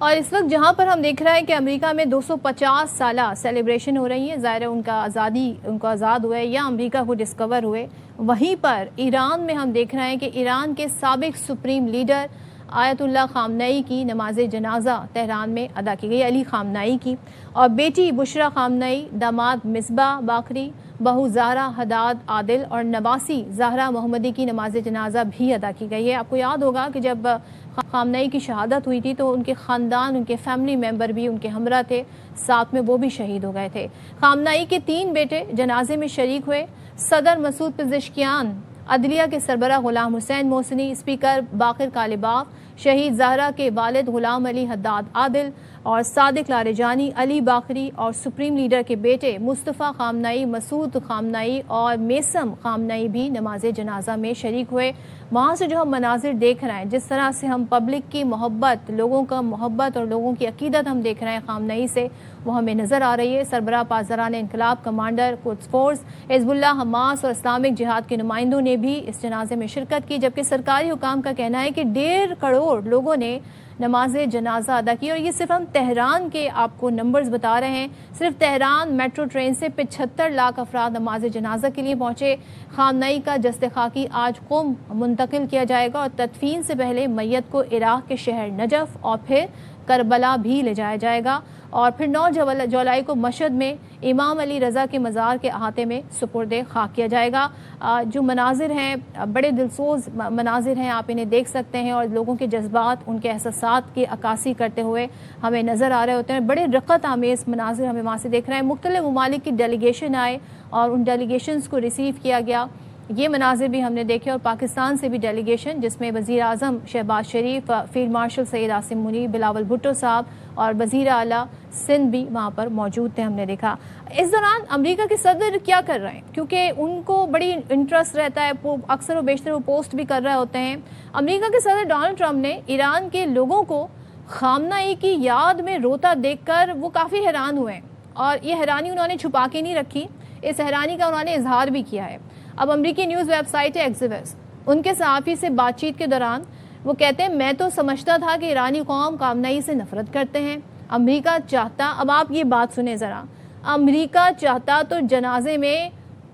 اور اس وقت جہاں پر ہم دیکھ رہے ہیں کہ امریکہ میں 250 سالہ سیلیبریشن ہو رہی ہے، ظاہر ہے ان کو آزاد ہوئے یا امریکہ کو ڈسکور ہوئے، وہیں پر ایران میں ہم دیکھ رہے ہیں کہ ایران کے سابق سپریم لیڈر آیت اللہ خامنئی کی نماز جنازہ تہران میں ادا کی گئی، علی خامنئی کی، اور بیٹی بشرا خامنئی، داماد مصباح باقری، بہو زہرا حداد عادل اور نواسی زہرا محمدی کی نماز جنازہ بھی ادا کی گئی ہے۔ آپ کو یاد ہوگا کہ جب خامنئی کی شہادت ہوئی تھی تو ان کے خاندان، ان کے فیملی ممبر بھی ان کے ہمراہ تھے، ساتھ میں وہ بھی شہید ہو گئے تھے۔ خامنئی کے 3 بیٹے جنازے میں شریک ہوئے۔ صدر مسعود پزشکیان، عدلیہ کے سربراہ غلام حسین محسنی، اسپیکر باقر کالباف، شہید زہرا کے والد غلام علی حداد عادل اور صادق لاریجانی، علی باقری اور سپریم لیڈر کے بیٹے مصطفیٰ خامنئی، مسعود خامنئی اور میسم خامنئی بھی نماز جنازہ میں شریک ہوئے۔ وہاں سے جو ہم مناظر دیکھ رہے ہیں، جس طرح سے ہم پبلک کی محبت، لوگوں کا محبت اور لوگوں کی عقیدت ہم دیکھ رہے ہیں خامنئی سے، وہ ہمیں نظر آ رہی ہے۔ سربراہ پاسداران انقلاب، کمانڈر قدس فورس، حزب اللہ، حماس اور اسلامک جہاد کے نمائندوں نے بھی اس جنازے میں شرکت کی، جبکہ سرکاری حکام کا کہنا ہے کہ 1.5 کروڑ لوگوں نے نماز جنازہ ادا کی۔ اور یہ صرف ہم تہران کے آپ کو نمبرز بتا رہے ہیں، صرف تہران میٹرو ٹرین سے 75 لاکھ افراد نماز جنازہ کے لیے پہنچے۔ خامنئی کا جسد خاکی آج قم منتقل کیا جائے گا اور تدفین سے پہلے میت کو عراق کے شہر نجف اور پھر کربلا بھی لے جایا جائے گا، اور پھر 9 جولائی کو مشہد میں امام علی رضا کے مزار کے احاطے میں سپرد خاک کیا جائے گا۔ جو مناظر ہیں بڑے دلسوز مناظر ہیں، آپ انہیں دیکھ سکتے ہیں، اور لوگوں کے جذبات، ان کے احساسات کی عکاسی کرتے ہوئے ہمیں نظر آ رہے ہوتے ہیں۔ بڑے رقت آمیز مناظر ہمیں وہاں سے دیکھ رہے ہیں۔ مختلف ممالک کی ڈیلیگیشن آئے اور ان ڈیلیگیشنز کو ریسیو کیا گیا، یہ مناظر بھی ہم نے دیکھے، اور پاکستان سے بھی ڈیلیگیشن، جس میں وزیر اعظم شہباز شریف، فیلڈ مارشل سید عاصم منیب، بلاول بھٹو صاحب اور وزیر اعلیٰ سندھ بھی وہاں پر موجود تھے، ہم نے دیکھا۔ اس دوران امریکہ کے صدر کیا کر رہے ہیں، کیونکہ ان کو بڑی انٹرسٹ رہتا ہے، اکثر و بیشتر وہ پوسٹ بھی کر رہے ہوتے ہیں۔ امریکہ کے صدر ڈونلڈ ٹرمپ نے ایران کے لوگوں کو خامنئی کی یاد میں روتا دیکھ کر وہ کافی حیران ہوئے ہیں، اور یہ حیرانی انہوں نے چھپا کے نہیں رکھی، اس حیرانی کا انہوں نے اظہار بھی کیا ہے۔ اب امریکی نیوز ویب سائٹ ہے ایکزیوس، ان کے صحافی سے بات چیت کے دوران وہ کہتے ہیں، میں تو سمجھتا تھا کہ ایرانی قوم خامنئی سے نفرت کرتے ہیں، امریکہ چاہتا، اب آپ یہ بات سنیں ذرا، امریکہ چاہتا تو جنازے میں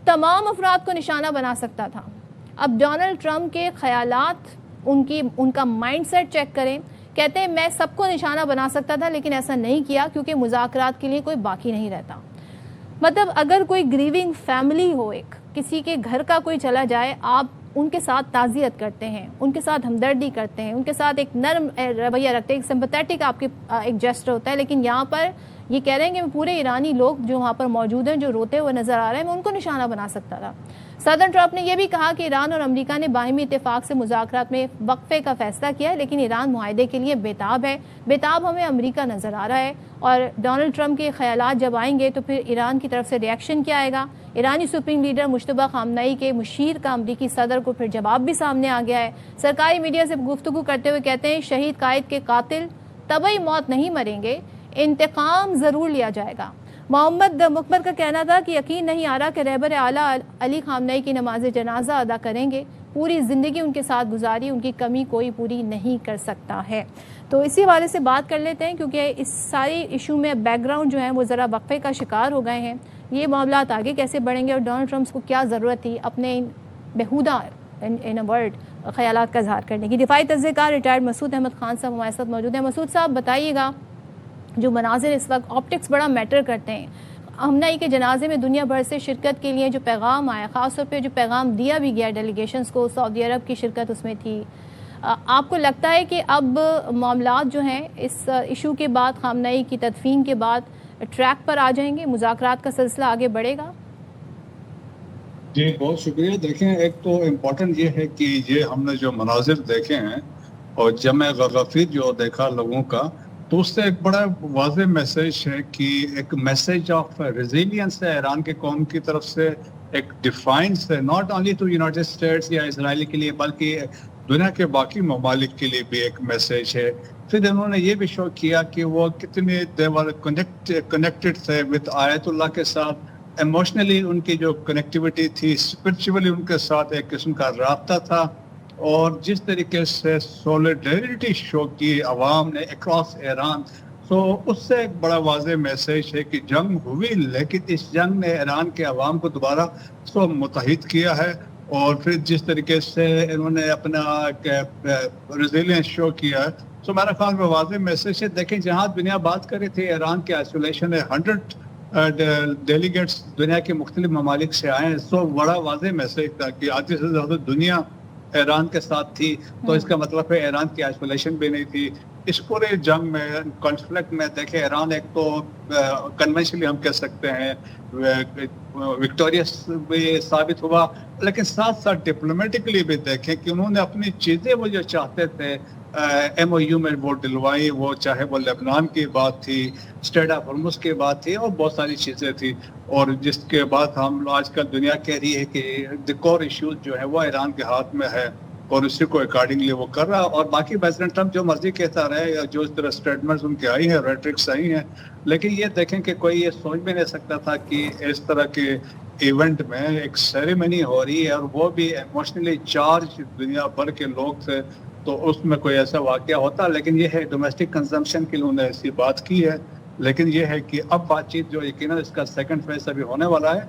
تمام افراد کو نشانہ بنا سکتا تھا۔ اب ڈونلڈ ٹرمپ کے خیالات، ان کا مائنڈ سیٹ چیک کریں، کہتے ہیں میں سب کو نشانہ بنا سکتا تھا لیکن ایسا نہیں کیا کیونکہ مذاکرات کے لیے کوئی باقی نہیں رہتا۔ مطلب اگر کوئی گریونگ فیملی ہو، ایک کسی کے گھر کا کوئی چلا جائے، آپ ان کے ساتھ تعزیت کرتے ہیں، ان کے ساتھ ہمدردی کرتے ہیں، ان کے ساتھ ایک نرم رویہ رکھتے ہیں، ایک سمپیتھیٹک آپ کے ایک جسٹر ہوتا ہے، لیکن یہاں پر یہ کہہ رہے ہیں کہ پورے ایرانی لوگ جو وہاں پر موجود ہیں، جو روتے ہوئے نظر آ رہے ہیں، میں ان کو نشانہ بنا سکتا تھا۔ صدر ٹرمپ نے یہ بھی کہا کہ ایران اور امریکہ نے باہمی اتفاق سے مذاکرات میں وقفے کا فیصلہ کیا ہے، لیکن ایران معاہدے کے لیے بےتاب ہے، بےتاب ہمیں امریکہ نظر آ رہا ہے، اور ڈونلڈ ٹرمپ کے خیالات جب آئیں گے تو پھر ایران کی طرف سے ریئیکشن کیا آئے گا۔ ایرانی سپریم لیڈر مجتبیٰ خامنئی کے مشیر کا امریکی صدر کو پھر جواب بھی سامنے آ گیا ہے۔ سرکاری میڈیا سے گفتگو کرتے ہوئے کہتے ہیں، شہید قائد کے قاتل طبعی موت نہیں مریں گے، انتقام ضرور لیا جائے گا۔ محمد مقبر کا کہنا تھا کہ یقین نہیں آ رہا کہ رہبر اعلیٰ علی خامنئی کی نماز جنازہ ادا کریں گے، پوری زندگی ان کے ساتھ گزاری، ان کی کمی کوئی پوری نہیں کر سکتا ہے۔ تو اسی حوالے سے بات کر لیتے ہیں، کیونکہ اس ساری ایشو میں بیک گراؤنڈ جو ہے وہ ذرا وقفے کا شکار ہو گئے ہیں، یہ معاملات آگے کیسے بڑھیں گے، اور ڈونلڈ ٹرمپ کو کیا ضرورت تھی اپنے بہودہ ان ورڈ خیالات کا اظہار کرنے کی۔ دفاعی تجزیہ کار ریٹائرڈ مسعود احمد خان صاحب ہمارے ساتھ موجود ہیں۔ مسعود صاحب بتائیے گا، جو مناظر اس وقت آپٹکس بڑا میٹر کرتے ہیں، خامنئی کے جنازے میں دنیا بھر سے شرکت کے لیے جو پیغام آیا، خاص طور پہ جو پیغام دیا بھی گیا ڈیلیگیشنز کو، سعودی عرب کی شرکت اس میں تھی، آپ کو لگتا ہے کہ اب معاملات جو ہیں اس ایشو کے بعد، خامنئی کی تدفین کے بعد ٹریک پر آ جائیں گے، مذاکرات کا سلسلہ آگے بڑھے گا؟ جی بہت شکریہ۔ دیکھیں، ایک تو امپورٹنٹ یہ ہے کہ یہ ہم نے جو مناظر دیکھے ہیں اور جمع غفیر جو دیکھا لوگوں کا، تو اس سے ایک بڑا واضح میسیج ہے کہ ایک میسیج آف ریزیلینس ہے ایران کے قوم کی طرف سے، ایک ڈیفائنس ہے not only to United States یا اسرائیل کے لیے بلکہ دنیا کے باقی ممالک کے لیے بھی ایک میسیج ہے۔ پھر انہوں نے یہ بھی شو کیا کہ وہ کتنے کنیکٹڈ تھے وتھ آیت اللہ کے ساتھ، ایموشنلی ان کی جو کنیکٹیوٹی تھی، اسپرچولی ان کے ساتھ ایک قسم کا رابطہ تھا، اور جس طریقے سے سولیڈریٹی شو کی عوام نے اکراس ایران، تو اس سے ایک بڑا واضح میسیج ہے کہ جنگ ہوئی لیکن اس جنگ نے ایران کے عوام کو دوبارہ متحد کیا ہے. اور پھر جس طریقے سے انہوں نے اپنا ریزیلینس شو کیا ہے، تو میرا خیال میں واضح میسیج ہے. دیکھیں جہاں دنیا بات کر رہی تھی ایران کے آئسولیشن ہے، 100 ڈیلیگیٹس دنیا کے مختلف ممالک سے آئے ہیں، تو بڑا واضح میسیج تھا کہ آدھی سے زیادہ دنیا ایران کے ساتھ تھی. تو اس کا مطلب ہے ایران کی آئسولیشن بھی نہیں تھی. اس پورے جنگ میں، کانفلکٹ میں دیکھیں ایران ایک تو کنونشنلی ہم کہہ سکتے ہیں وکٹوریس بھی ثابت ہوا، لیکن ساتھ ساتھ ڈپلومیٹکلی بھی دیکھیں کہ انہوں نے اپنی چیزیں وہ جو چاہتے تھے ایم او یو میں وہ دلوائی، وہ چاہے وہ لبنان کی بات تھی، اسٹریٹ آف ہرمز کی بات تھی، اور بہت ساری چیزیں تھی. اور جس کے بعد ہم آج کل دنیا کہہ رہی ہے کہ دی کور ایشوز جو ہے وہ ایران کے ہاتھ میں ہے، اور اسی کو اکارڈنگلی وہ کر رہا. اور باقی پریزیڈنٹ ٹرمپ جو مرضی کہتا رہے، یا جو اس طرح اسٹیٹمنٹس ان کے آئی ہیں، ریٹرکس آئی ہیں، لیکن یہ دیکھیں کہ کوئی یہ سوچ بھی نہیں سکتا تھا کہ اس طرح کے ایونٹ میں ایک سیریمنی ہو رہی ہے، اور وہ بھی ایموشنلی چارج دنیا بھر کے لوگ تھے، تو اس میں کوئی ایسا واقعہ ہوتا. لیکن یہ ہے ڈومیسٹک کنزمپشن کے لیے انہوں نے ایسی بات کی ہے. لیکن یہ ہے کہ اب بات چیت جو یقیناً اس کا سیکنڈ فیز ابھی ہونے والا ہے،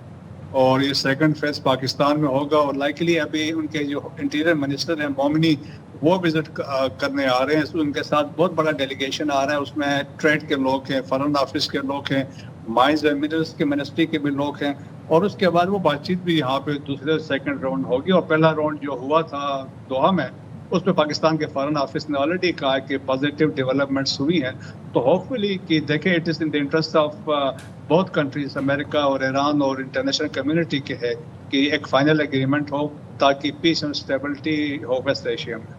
اور یہ سیکنڈ فیز پاکستان میں ہوگا. اور لائکلی ابھی ان کے جو انٹیریئر منسٹر ہیں مومنی، وہ وزٹ کرنے آ رہے ہیں. ان کے ساتھ بہت بڑا ڈیلیگیشن آ رہا ہے، اس میں ٹریڈ کے لوگ ہیں، فارن آفس کے لوگ ہیں، مائنز اینڈ منرلس کے منسٹری کے بھی لوگ ہیں. اور اس کے بعد وہ بات چیت بھی یہاں پہ دوسرے سیکنڈ راؤنڈ ہوگی. اور پہلا راؤنڈ جو ہوا تھا دوحہ میں، اس میں پاکستان کے فارن آفس نے آلریڈی کہا کہ پازیٹیو ڈیولپمنٹس ہوئی ہیں. تو ہوپ فلی کہ دیکھیں it is in the interest of بہت کنٹریز، امریکہ اور ایران اور انٹرنیشنل کمیونٹی کے ہے کہ ایک فائنل ایگریمنٹ ہو تاکہ پیس اینڈ اسٹیبلٹی ہو ویسٹ ایشیا میں.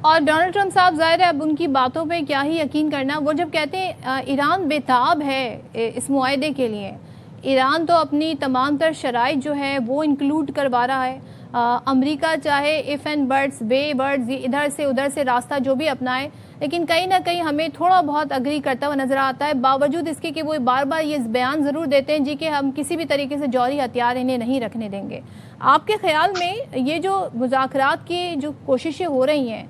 اور ڈونلڈ ٹرمپ صاحب ظاہر ہے اب ان کی باتوں پہ کیا ہی یقین کرنا. وہ جب کہتے ہیں ایران بےتاب ہے اس معاہدے کے لیے، ایران تو اپنی تمام تر شرائط جو ہے وہ انکلوڈ کروا رہا ہے. امریکہ چاہے ایف اینڈ برڈز، بے برڈز، ادھر سے راستہ جو بھی اپنائے، لیکن کہیں نہ کہیں ہمیں تھوڑا بہت اگری کرتا ہوا نظر آتا ہے، باوجود اس کے کہ وہ بار بار یہ بیان ضرور دیتے ہیں جی کہ ہم کسی بھی طریقے سے جوہری ہتھیار انہیں نہیں رکھنے دیں گے. آپ کے خیال میں یہ جو مذاکرات کی جو کوششیں ہو رہی ہیں،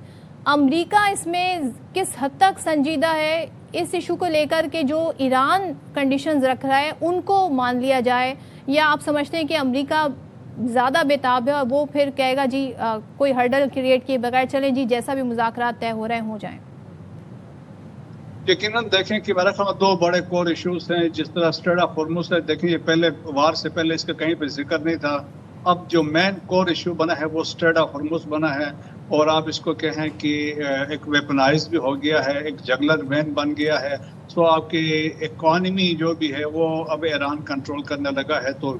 امریکہ اس میں کس حد تک سنجیدہ ہے اس ایشو کو لے کر کے جو ایران کنڈیشنز رکھ رہا ہے ان کو مان لیا جائے، یا آپ سمجھتے ہیں کہ امریکہ زیادہ بےتاب ہے اور وہ پھر کہے گا جی کوئی ہرڈل کریٹ کیے بغیر چلیں جی جیسا بھی مذاکرات طے ہو رہے ہیں ہو جائیں؟ یقیناً دیکھیں کہ میرا خیال دو بڑے کور ایشوز ہیں. جس طرح اسٹریٹ آف ہرمز ہے، دیکھیں یہ پہلے وار سے پہلے اس کا کہیں پہ ذکر نہیں تھا. اب جو مین کور ایشو بنا ہے وہ اسٹریٹ آف ہرمز بنا ہے، اور آپ اس کو کہیں کہ ایک ویپنائز بھی ہو گیا ہے، ایک جگلر مین بن گیا ہے. سو آپ کی اکانومی جو بھی ہے وہ اب ایران کنٹرول کرنے لگا ہے. تو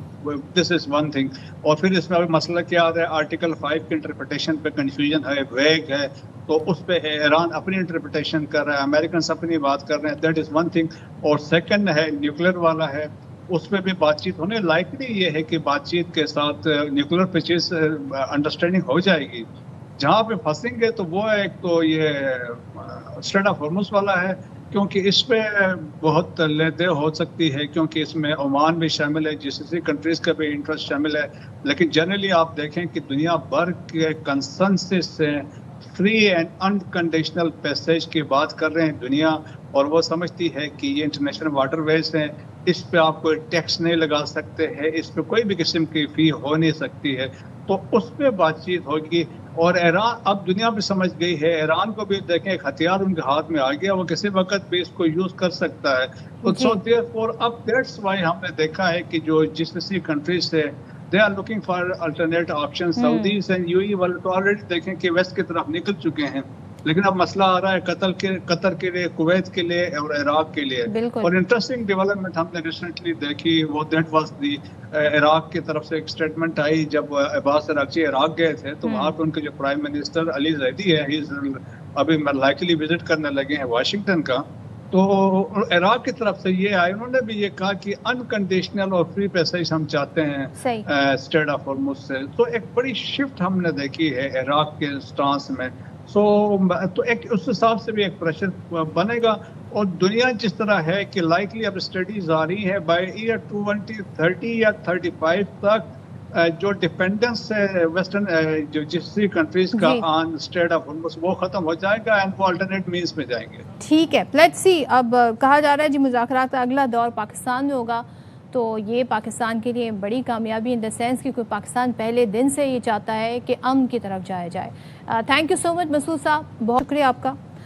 دس از ون تھنگ. اور پھر اس میں ابھی مسئلہ کیا آ رہا ہے، آرٹیکل 5 کی انٹرپریٹیشن پہ کنفیوژن ہے، ویگ ہے. تو اس پہ ایران اپنی انٹرپریٹیشن کر رہا ہے، امریکنس اپنی بات کر رہے ہیں. That is one thing. اور سیکنڈ ہے نیوکلیر والا ہے، اس پہ بھی بات چیت ہونے لائکلی یہ ہے کہ بات چیت کے ساتھ نیوکلیر پرچیز انڈرسٹینڈنگ ہو جائے گی. جہاں پہ پھنسیں گے تو وہ ایک تو یہ اسٹریٹ آف ہرمز والا ہے، کیونکہ اس پہ بہت لے دے ہو سکتی ہے، کیونکہ اس میں عمان بھی شامل ہے، جیسے کنٹریز کا بھی انٹرسٹ شامل ہے. لیکن جنرلی آپ دیکھیں کہ دنیا بھر کے کنسنسس سے فری اینڈ انکنڈیشنل پیسیج کی بات کر رہے ہیں دنیا، اور وہ سمجھتی ہے کہ یہ انٹرنیشنل واٹر ویز ہیں، اس پہ آپ کوئی ٹیکس نہیں لگا سکتے ہیں، اس پہ کوئی بھی قسم کی فی ہو نہیں سکتی ہے. تو اس پہ بات چیت ہوگی. اور ایران اب دنیا بھی سمجھ گئی ہے، ایران کو بھی دیکھیں ایک ہتھیار ان کے ہاتھ میں آ گیا، وہ کسی وقت بھی اس کو یوز کر سکتا ہے. سو دیئر فور اب دیٹس وائی ہم نے دیکھا ہے کہ جو جس کسی کنٹریز سے they are looking for alternate option. Saudis and U A E تو آلریڈی دیکھیں کہ ویسٹ کی طرف نکل چکے ہیں، لیکن اب مسئلہ آ رہا ہے قطر کے لیے، کویت کے لیے اور عراق کے لیے. اور انٹرسٹنگ ڈیولپمنٹ ہم نے ریسنٹلی دیکھی، وہ دیٹ واز دی عراق کی طرف سے ایک اسٹیٹمنٹ آئی جب عباس عراقچی عراق گئے تھے، تو وہاں پہ ان کے جو پرائم منسٹر علی زیدی ہے، ابھی لائکلی وزٹ کرنے لگے ہیں واشنگٹن کا. تو عراق کی طرف سے یہ آئے، انہوں نے بھی یہ کہا کہ انکنڈیشنل اور فری پیسیج ہم چاہتے ہیں اسٹریٹ آف ہرمز سے. تو ایک بڑی شفٹ ہم نے دیکھی ہے عراق کے سٹانس میں. تو ایک اس حساب سے بھی ایک پریشر بنے گا. اور دنیا جس طرح ہے کہ لائکلی اب اسٹڈیز آ رہی ہے بائی ایئر 2030 یا 35 تک جو ڈیپینڈنس ہے ویسٹرن جو جسٹری کنٹریز کا جی آن اسٹریٹ آف ہارمز وہ ختم ہو جائے گا اینڈ وہ الٹرنیٹ مینس پہ جائیں گے. ٹھیک ہے، لیٹس سی. اب کہا جا رہا ہے جی مذاکرات کا اگلا دور پاکستان میں ہوگا، تو یہ پاکستان کے لیے بڑی کامیابی ان دا سینس کہ کوئی پاکستان پہلے دن سے یہ چاہتا ہے کہ امن کی طرف جایا جائے. تھینک یو سو مچ مسعود صاحب، بہت شکریہ آپ کا.